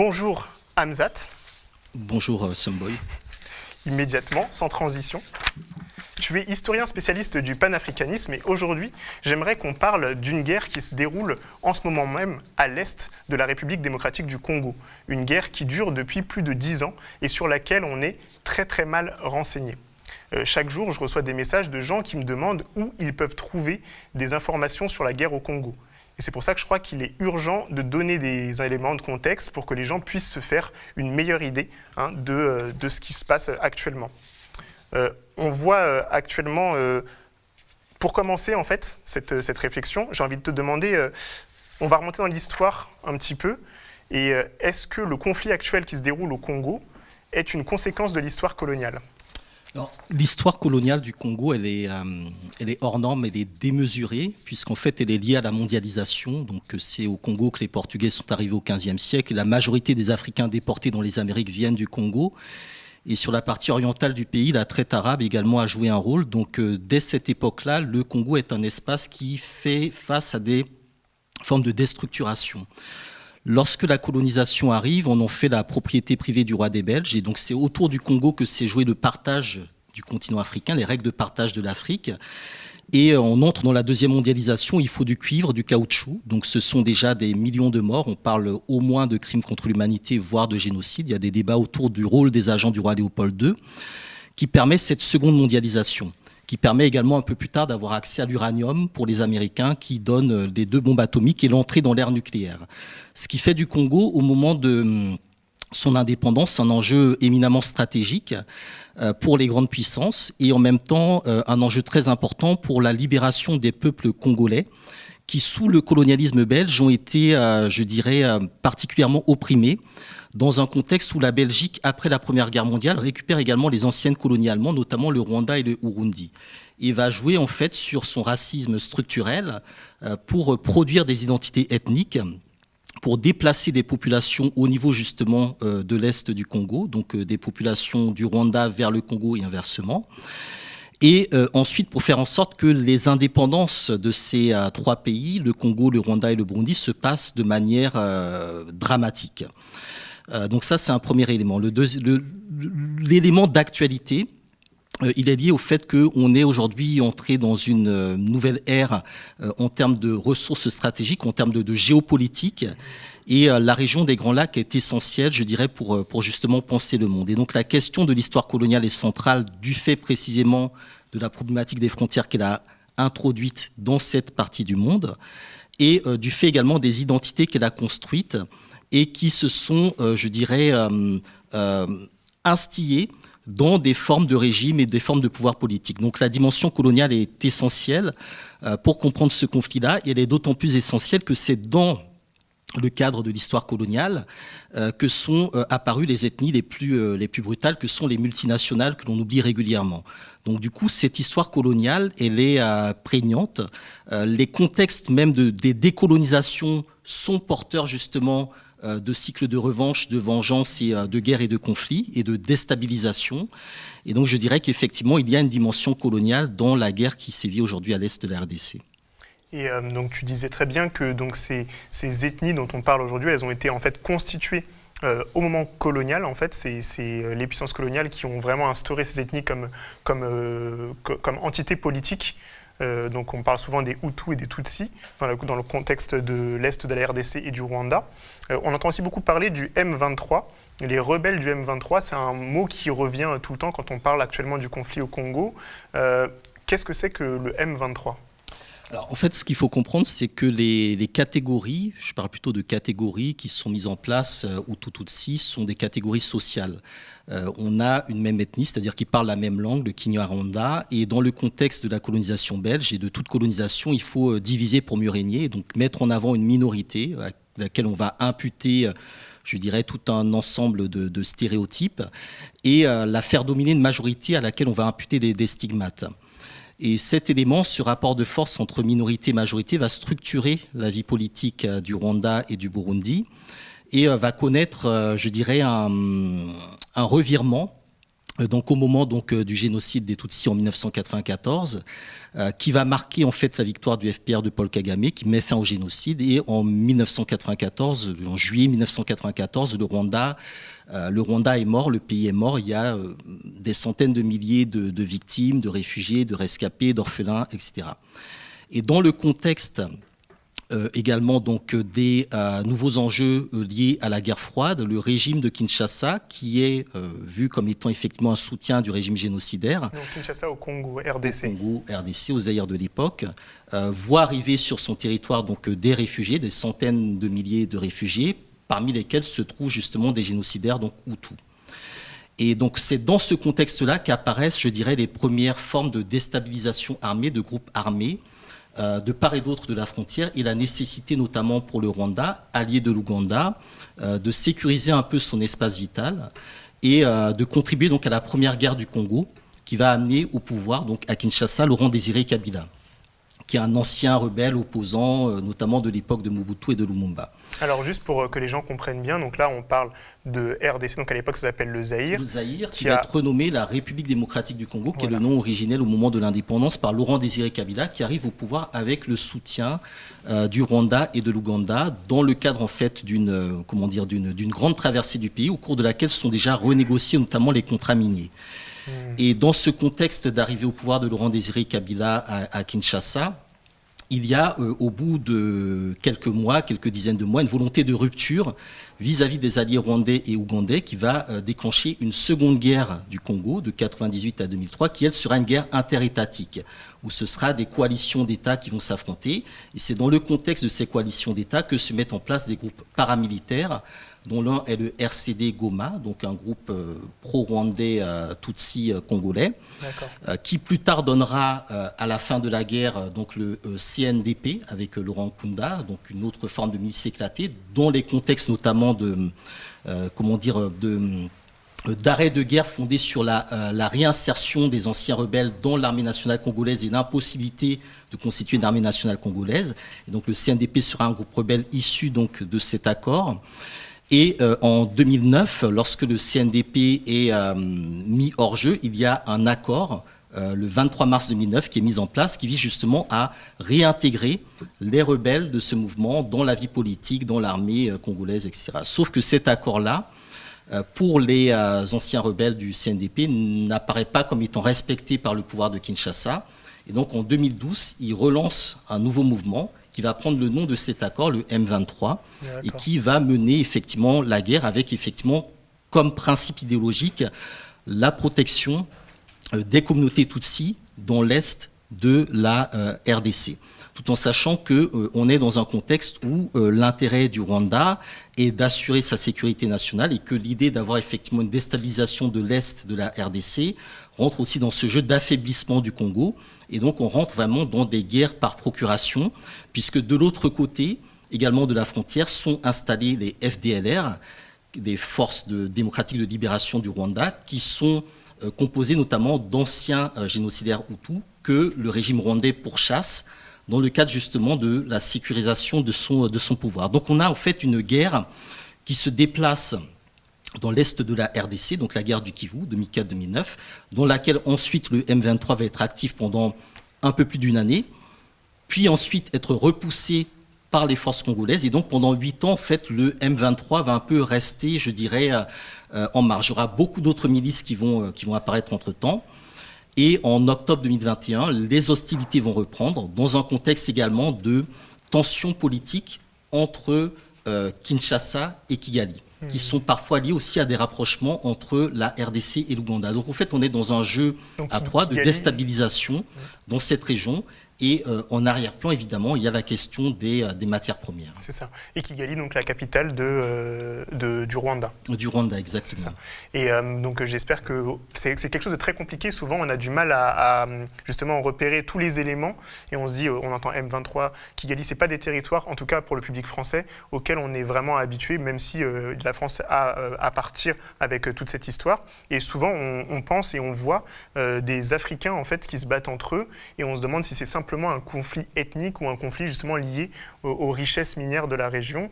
Bonjour Hamzat. Bonjour Samboy. Immédiatement, sans transition. Tu es historien spécialiste du panafricanisme et aujourd'hui, j'aimerais qu'on parle d'une guerre qui se déroule en ce moment même à l'est de la République démocratique du Congo. Une guerre qui dure depuis plus de 10 ans et sur laquelle on est très mal renseigné. Chaque jour, je reçois des messages de gens qui me demandent où ils peuvent trouver des informations sur la guerre au Congo. Et c'est pour ça que je crois qu'il est urgent de donner des éléments de contexte pour que les gens puissent se faire une meilleure idée de ce qui se passe actuellement. On voit actuellement, pour commencer en fait cette réflexion, j'ai envie de te demander, on va remonter dans l'histoire un petit peu, et est-ce que le conflit actuel qui se déroule au Congo est une conséquence de l'histoire coloniale ? L'histoire coloniale du Congo, elle est hors norme, elle est démesurée, puisqu'en fait, elle est liée à la mondialisation. Donc, c'est au Congo que les Portugais sont arrivés au XVe siècle. Et la majorité des Africains déportés dans les Amériques viennent du Congo. Et sur la partie orientale du pays, la traite arabe également a joué un rôle. Donc, dès cette époque-là, le Congo est un espace qui fait face à des formes de déstructuration. Lorsque la colonisation arrive, on en fait la propriété privée du roi des Belges. Et donc, c'est autour du Congo que s'est joué le partage du continent africain, les règles de partage de l'Afrique. Et on entre dans la deuxième mondialisation, il faut du cuivre, du caoutchouc. Donc, ce sont déjà des millions de morts. On parle au moins de crimes contre l'humanité, voire de génocide. Il y a des débats autour du rôle des agents du roi Léopold II qui permet cette seconde mondialisation, qui permet également un peu plus tard d'avoir accès à l'uranium pour les Américains, qui donne les 2 bombes atomiques et l'entrée dans l'ère nucléaire. Ce qui fait du Congo, au moment de son indépendance, un enjeu éminemment stratégique pour les grandes puissances et en même temps un enjeu très important pour la libération des peuples congolais qui, sous le colonialisme belge, ont été, je dirais, particulièrement opprimés dans un contexte où la Belgique, après la Première Guerre mondiale, récupère également les anciennes colonies allemandes, notamment le Rwanda et le Burundi, et va jouer en fait sur son racisme structurel pour produire des identités ethniques, pour déplacer des populations au niveau justement de l'Est du Congo, donc des populations du Rwanda vers le Congo et inversement. Et ensuite, pour faire en sorte que les indépendances de ces 3 pays, le Congo, le Rwanda et le Burundi, se passent de manière dramatique. Donc ça, c'est un premier élément. L'élément d'actualité, il est lié au fait qu'on est aujourd'hui entré dans une nouvelle ère en termes de ressources stratégiques, en termes de géopolitique. Et la région des Grands Lacs est essentielle, je dirais, pour justement penser le monde. Et donc la question de l'histoire coloniale est centrale du fait précisément de la problématique des frontières qu'elle a introduite dans cette partie du monde et du fait également des identités qu'elle a construites et qui se sont, je dirais, instillées dans des formes de régime et des formes de pouvoir politique. Donc la dimension coloniale est essentielle pour comprendre ce conflit-là, et elle est d'autant plus essentielle que c'est dans le cadre de l'histoire coloniale que sont apparues les ethnies les plus brutales, que sont les multinationales que l'on oublie régulièrement. Donc du coup, cette histoire coloniale, elle est prégnante. Les contextes même des décolonisations sont porteurs justement de cycles de revanche, de vengeance et de guerre et de conflit et de déstabilisation. Et donc je dirais qu'effectivement, il y a une dimension coloniale dans la guerre qui sévit aujourd'hui à l'est de la RDC. Et donc tu disais très bien que donc, ces ethnies dont on parle aujourd'hui, elles ont été en fait constituées au moment colonial. En fait, c'est les puissances coloniales qui ont vraiment instauré ces ethnies comme entités politiques. Donc on parle souvent des Hutus et des Tutsis dans le contexte de l'Est de la RDC et du Rwanda. On entend aussi beaucoup parler du M23. Les rebelles du M23, c'est un mot qui revient tout le temps quand on parle actuellement du conflit au Congo. Qu'est-ce que c'est que le M23 ? Alors, en fait, ce qu'il faut comprendre, c'est que les catégories, je parle plutôt de catégories qui sont mises en place, Hutu-Tutsi, sont des catégories sociales. On a une même ethnie, c'est-à-dire qui parle la même langue, le Kinyarwanda, et dans le contexte de la colonisation belge et de toute colonisation, il faut diviser pour mieux régner, et donc mettre en avant une minorité à laquelle on va imputer, je dirais, tout un ensemble de stéréotypes, et la faire dominer une majorité à laquelle on va imputer des stigmates. Et cet élément, ce rapport de force entre minorité et majorité, va structurer la vie politique du Rwanda et du Burundi et va connaître, je dirais, un revirement donc au moment du génocide des Tutsis en 1994, qui va marquer en fait la victoire du FPR de Paul Kagame, qui met fin au génocide. Et en 1994, en juillet 1994, le Rwanda est mort, le pays est mort. Il y a des centaines de milliers de victimes, de réfugiés, de rescapés, d'orphelins, etc. Et dans le contexte également des nouveaux enjeux liés à la guerre froide, le régime de Kinshasa, qui est vu comme étant effectivement un soutien du régime génocidaire. Donc Kinshasa au Congo, RDC. Au Congo, RDC, au Zaïre de l'époque, voit arriver sur son territoire des réfugiés, des centaines de milliers de réfugiés, parmi lesquels se trouvent justement des génocidaires, Hutus. Et donc c'est dans ce contexte-là qu'apparaissent, je dirais, les premières formes de déstabilisation armée, de groupes armés, de part et d'autre de la frontière, et la nécessité notamment pour le Rwanda, allié de l'Ouganda, de sécuriser un peu son espace vital et de contribuer à la première guerre du Congo qui va amener au pouvoir à Kinshasa Laurent Désiré Kabila, qui est un ancien rebelle opposant notamment de l'époque de Mobutu et de Lumumba. Alors juste pour que les gens comprennent bien, donc là on parle de RDC, donc à l'époque ça s'appelle le Zaïre. Le Zaïre qui va être renommé la République démocratique du Congo, qui est le nom originel au moment de l'indépendance par Laurent Désiré Kabila, qui arrive au pouvoir avec le soutien du Rwanda et de l'Ouganda, dans le cadre en fait d'une grande traversée du pays, au cours de laquelle sont déjà renégociés notamment les contrats miniers. Et dans ce contexte d'arrivée au pouvoir de Laurent Désiré Kabila à Kinshasa, il y a au bout de quelques mois, quelques dizaines de mois, une volonté de rupture vis-à-vis des alliés rwandais et ougandais qui va déclencher une seconde guerre du Congo de 1998 à 2003 qui, elle, sera une guerre interétatique où ce sera des coalitions d'États qui vont s'affronter. Et c'est dans le contexte de ces coalitions d'États que se mettent en place des groupes paramilitaires dont l'un est le RCD Goma, donc un groupe pro-rwandais Tutsi congolais, qui plus tard donnera à la fin de la guerre le CNDP avec Laurent Nkunda, donc une autre forme de milice éclatée, dont les contextes notamment d'arrêt de guerre fondé sur la réinsertion des anciens rebelles dans l'armée nationale congolaise et l'impossibilité de constituer une armée nationale congolaise. Et donc le CNDP sera un groupe rebelle issu de cet accord. Et en 2009, lorsque le CNDP est mis hors jeu, il y a un accord, le 23 mars 2009, qui est mis en place, qui vise justement à réintégrer les rebelles de ce mouvement dans la vie politique, dans l'armée congolaise, etc. Sauf que cet accord-là, pour les anciens rebelles du CNDP, n'apparaît pas comme étant respecté par le pouvoir de Kinshasa. Et donc en 2012, il relance un nouveau mouvement qui va prendre le nom de cet accord, le M23, et qui va mener effectivement la guerre avec effectivement comme principe idéologique la protection des communautés Tutsis dans l'est de la RDC. Tout en sachant qu'on est dans un contexte où l'intérêt du Rwanda est d'assurer sa sécurité nationale et que l'idée d'avoir effectivement une déstabilisation de l'est de la RDC rentre aussi dans ce jeu d'affaiblissement du Congo. Et donc on rentre vraiment dans des guerres par procuration, puisque de l'autre côté, également de la frontière, sont installés les FDLR, des forces démocratiques de libération du Rwanda, qui sont composées notamment d'anciens génocidaires Hutus que le régime rwandais pourchasse dans le cadre justement de la sécurisation de son pouvoir. Donc on a en fait une guerre qui se déplace dans l'est de la RDC, donc la guerre du Kivu, 2004-2009, dans laquelle ensuite le M23 va être actif pendant un peu plus d'une année, puis ensuite être repoussé par les forces congolaises. Et donc pendant 8 ans, en fait, le M23 va un peu rester, je dirais, en marge. Il y aura beaucoup d'autres milices qui vont apparaître entre-temps. Et en octobre 2021, les hostilités vont reprendre dans un contexte également de tensions politiques entre Kinshasa et Kigali, qui sont parfois liés aussi à des rapprochements entre la RDC et l'Ouganda. Donc en fait, on est dans un jeu à trois de déstabilisation dans cette région. Et en arrière-plan, évidemment, il y a la question des matières premières. C'est ça. Et Kigali, donc la capitale du Rwanda. Du Rwanda, exactement. C'est ça. Et donc j'espère que c'est quelque chose de très compliqué. Souvent, on a du mal à justement repérer tous les éléments. Et on se dit, on entend M23, Kigali, ce n'est pas des territoires, en tout cas pour le public français, auxquels on est vraiment habitué, même si la France a à partir avec toute cette histoire. Et souvent, on pense et on voit des Africains en fait, qui se battent entre eux. Et on se demande si c'est simplement simplement un conflit ethnique ou un conflit justement lié aux richesses minières de la région.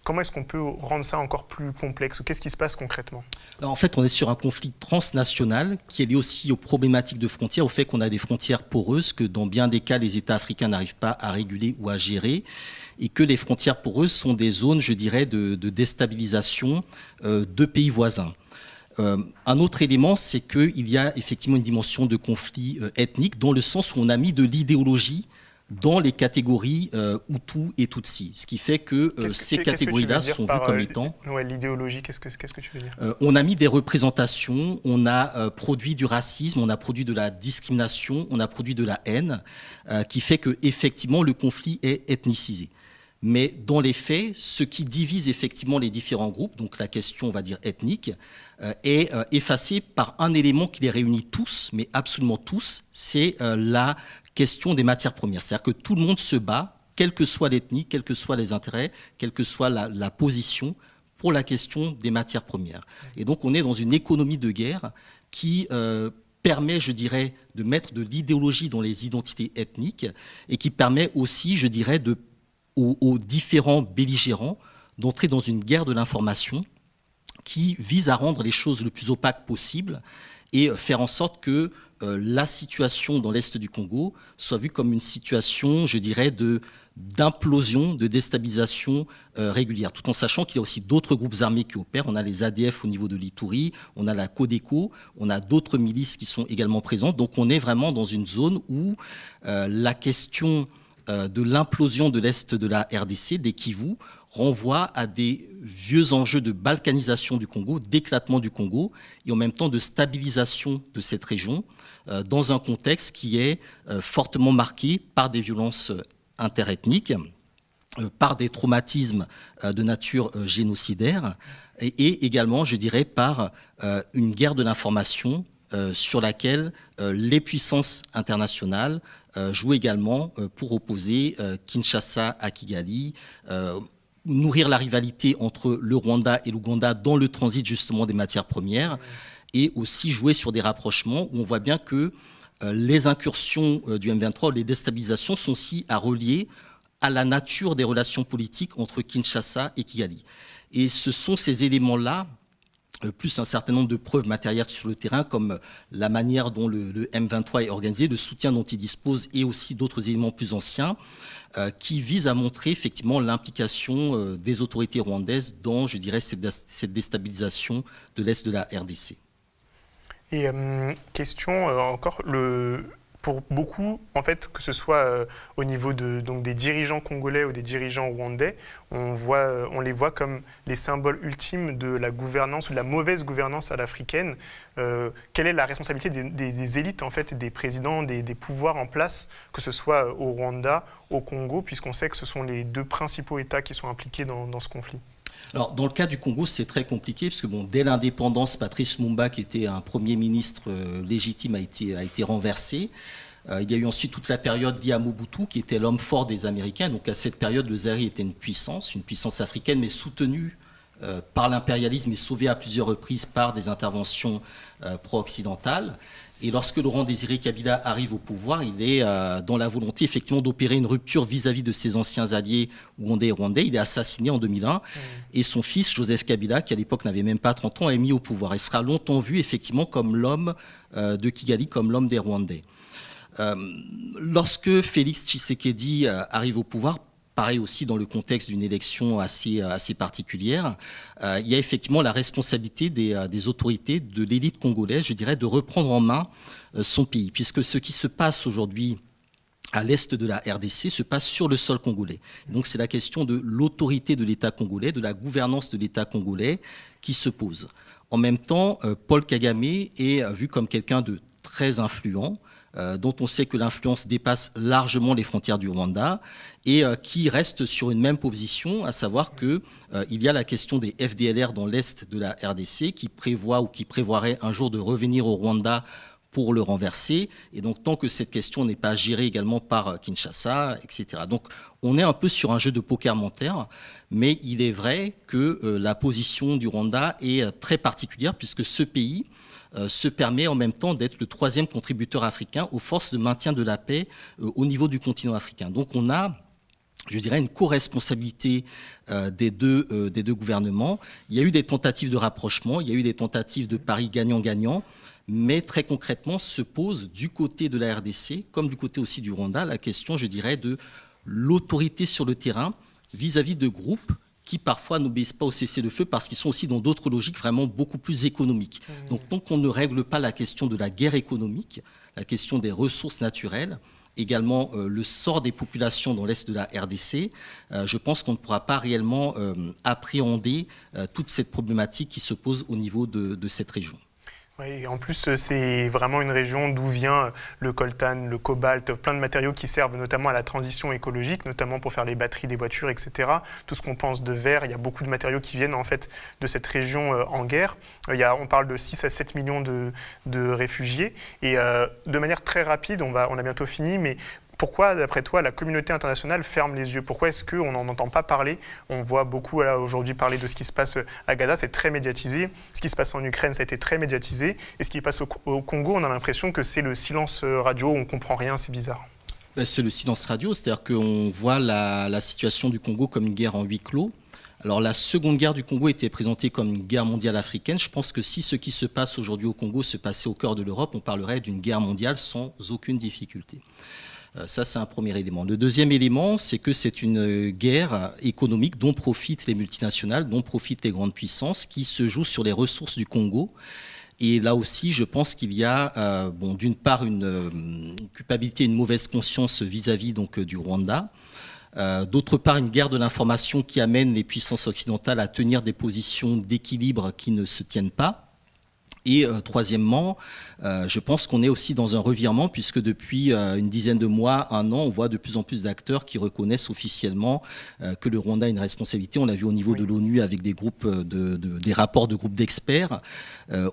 Comment est-ce qu'on peut rendre ça encore plus complexe? Qu'est-ce qui se passe concrètement? Alors, en fait, on est sur un conflit transnational qui est lié aussi aux problématiques de frontières, au fait qu'on a des frontières poreuses que dans bien des cas, les États africains n'arrivent pas à réguler ou à gérer, et que les frontières poreuses sont des zones, je dirais, de déstabilisation de pays voisins. Un autre élément, c'est qu'il y a effectivement une dimension de conflit ethnique dans le sens où on a mis de l'idéologie dans les catégories Hutu et Tutsi. Ce qui fait que ces catégories-là sont vues comme étant... Ouais, l'idéologie, qu'est-ce que tu veux dire? On a mis des représentations, on a produit du racisme, on a produit de la discrimination, on a produit de la haine, qui fait que effectivement le conflit est ethnicisé. Mais dans les faits, ce qui divise effectivement les différents groupes, donc la question, on va dire, ethnique, est effacé par un élément qui les réunit tous, mais absolument tous, c'est la question des matières premières. C'est-à-dire que tout le monde se bat, quelle que soit l'ethnie, quels que soient les intérêts, quelle que soit la position, pour la question des matières premières. Et donc on est dans une économie de guerre qui permet, je dirais, de mettre de l'idéologie dans les identités ethniques et qui permet aussi, je dirais, aux différents belligérants d'entrer dans une guerre de l'information qui vise à rendre les choses le plus opaques possible et faire en sorte que la situation dans l'Est du Congo soit vue comme une situation, je dirais, d'implosion, de déstabilisation régulière, tout en sachant qu'il y a aussi d'autres groupes armés qui opèrent. On a les ADF au niveau de l'Ituri, on a la Codeco, on a d'autres milices qui sont également présentes. Donc on est vraiment dans une zone où la question de l'implosion de l'Est de la RDC, des Kivu, renvoie à des vieux enjeux de balkanisation du Congo, d'éclatement du Congo, et en même temps de stabilisation de cette région, dans un contexte qui est fortement marqué par des violences interethniques, par des traumatismes de nature génocidaire, et également, je dirais, par une guerre de l'information sur laquelle les puissances internationales jouent également pour opposer Kinshasa à Kigali, nourrir la rivalité entre le Rwanda et l'Ouganda dans le transit justement des matières premières, et aussi jouer sur des rapprochements où on voit bien que les incursions du M23, les déstabilisations sont aussi à relier à la nature des relations politiques entre Kinshasa et Kigali. Et ce sont ces éléments-là, plus un certain nombre de preuves matérielles sur le terrain, comme la manière dont le M23 est organisé, le soutien dont il dispose, et aussi d'autres éléments plus anciens, qui visent à montrer effectivement l'implication des autorités rwandaises dans, je dirais, cette déstabilisation de l'Est de la RDC. Et question encore, pour beaucoup, en fait, que ce soit au niveau donc des dirigeants congolais ou des dirigeants rwandais, on les voit comme les symboles ultimes de la gouvernance ou de la mauvaise gouvernance à l'africaine. Quelle est la responsabilité des élites, en fait, des présidents, des pouvoirs en place, que ce soit au Rwanda, au Congo, puisqu'on sait que ce sont les deux principaux États qui sont impliqués dans ce conflit? Alors, dans le cas du Congo, c'est très compliqué, parce que dès l'indépendance, Patrice Lumumba, qui était un premier ministre légitime, a été renversé. Il y a eu ensuite toute la période liée à Mobutu, qui était l'homme fort des Américains. Donc à cette période, le Zaïre était une puissance africaine, mais soutenue par l'impérialisme et sauvée à plusieurs reprises par des interventions pro-occidentales. Et lorsque Laurent Désiré Kabila arrive au pouvoir, il est dans la volonté effectivement d'opérer une rupture vis-à-vis de ses anciens alliés ougandais et rwandais. Il est assassiné en 2001 et son fils Joseph Kabila, qui à l'époque n'avait même pas 30 ans, est mis au pouvoir. Il sera longtemps vu effectivement comme l'homme de Kigali, comme l'homme des Rwandais. Lorsque Félix Tshisekedi arrive au pouvoir, pareil aussi dans le contexte d'une élection assez particulière, il y a effectivement la responsabilité des autorités, de l'élite congolaise, je dirais, de reprendre en main son pays. Puisque ce qui se passe aujourd'hui à l'est de la RDC se passe sur le sol congolais. Et donc c'est la question de l'autorité de l'État congolais, de la gouvernance de l'État congolais qui se pose. En même temps, Paul Kagame est vu comme quelqu'un de très influent, dont on sait que l'influence dépasse largement les frontières du Rwanda et qui reste sur une même position, à savoir qu'il y a la question des FDLR dans l'est de la RDC qui prévoit ou qui prévoirait un jour de revenir au Rwanda pour le renverser. Et donc, tant que cette question n'est pas gérée également par Kinshasa, etc. Donc, on est un peu sur un jeu de poker mental, mais il est vrai que la position du Rwanda est très particulière, puisque ce pays se permet en même temps d'être le 3e contributeur africain aux forces de maintien de la paix au niveau du continent africain. Donc, on a, je dirais, une co-responsabilité des deux gouvernements. Il y a eu des tentatives de rapprochement, il y a eu des tentatives de paris gagnant-gagnant, mais très concrètement se pose du côté de la RDC, comme du côté aussi du Rwanda, la question, je dirais, de l'autorité sur le terrain vis-à-vis de groupes qui parfois n'obéissent pas au cessez-le-feu parce qu'ils sont aussi dans d'autres logiques vraiment beaucoup plus économiques. Donc tant qu'on ne règle pas la question de la guerre économique, la question des ressources naturelles, également le sort des populations dans l'est de la RDC, je pense qu'on ne pourra pas réellement appréhender toute cette problématique qui se pose au niveau de cette région. Oui, en plus, c'est vraiment une région d'où vient le coltan, le cobalt, plein de matériaux qui servent notamment à la transition écologique, notamment pour faire les batteries des voitures, etc. Tout ce qu'on pense de verre, il y a beaucoup de matériaux qui viennent en fait de cette région en guerre. On parle de 6 à 7 millions de réfugiés. Et de manière très rapide, on a bientôt fini, mais pourquoi, d'après toi, la communauté internationale ferme les yeux? Pourquoi est-ce qu'on n'en entend pas parler? On voit beaucoup aujourd'hui parler de ce qui se passe à Gaza, c'est très médiatisé. Ce qui se passe en Ukraine, ça a été très médiatisé. Et ce qui se passe au Congo, on a l'impression que c'est le silence radio, on ne comprend rien, c'est bizarre. C'est le silence radio, c'est-à-dire qu'on voit la situation du Congo comme une guerre en huis clos. Alors la seconde guerre du Congo était présentée comme une guerre mondiale africaine. Je pense que si ce qui se passe aujourd'hui au Congo se passait au cœur de l'Europe, on parlerait d'une guerre mondiale sans aucune difficulté. Ça, c'est un premier élément. Le deuxième élément, c'est que c'est une guerre économique dont profitent les multinationales, dont profitent les grandes puissances, qui se joue sur les ressources du Congo. Et là aussi, je pense qu'il y a, d'une part, une culpabilité, une mauvaise conscience vis-à-vis donc du Rwanda. D'autre part, une guerre de l'information qui amène les puissances occidentales à tenir des positions d'équilibre qui ne se tiennent pas. Et troisièmement, je pense qu'on est aussi dans un revirement puisque depuis une dizaine de mois, un an, on voit de plus en plus d'acteurs qui reconnaissent officiellement que le Rwanda a une responsabilité. On l'a vu au niveau de l'ONU avec des groupes, des rapports de groupes d'experts.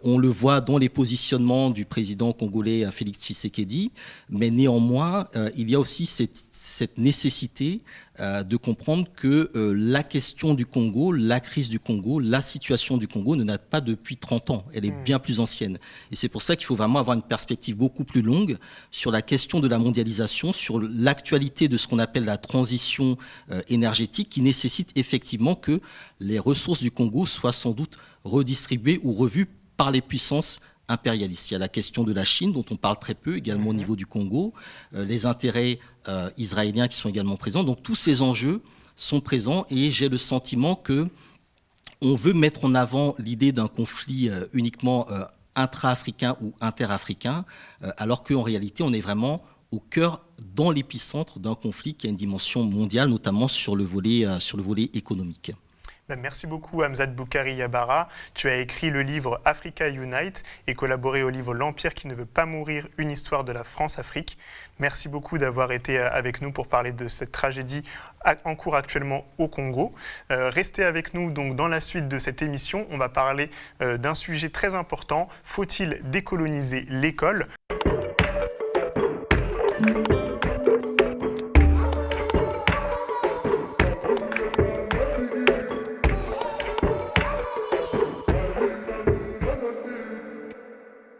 On le voit dans les positionnements du président congolais Félix Tshisekedi. Mais néanmoins, il y a aussi cette nécessité de comprendre que la question du Congo, la crise du Congo, la situation du Congo ne date pas depuis 30 ans. Elle est bien plus ancienne. Et c'est pour ça qu'il faut vraiment avoir une perspective beaucoup plus longue sur la question de la mondialisation, sur l'actualité de ce qu'on appelle la transition énergétique qui nécessite effectivement que les ressources du Congo soient sans doute redistribuées ou revues par les puissances impérialistes. Il y a la question de la Chine, dont on parle très peu, également au niveau du Congo, les intérêts israéliens qui sont également présents. Donc tous ces enjeux sont présents et j'ai le sentiment que on veut mettre en avant l'idée d'un conflit uniquement intra-africain ou inter-africain, alors qu'en réalité, on est vraiment au cœur, dans l'épicentre d'un conflit qui a une dimension mondiale, notamment sur le volet économique. Merci beaucoup Hamzat Boukari Yabara. Tu as écrit le livre Africa Unite et collaboré au livre L'Empire qui ne veut pas mourir, une histoire de la France-Afrique. Merci beaucoup d'avoir été avec nous pour parler de cette tragédie en cours actuellement au Congo. Restez avec nous donc dans la suite de cette émission. On va parler d'un sujet très important. Faut-il décoloniser l'école ?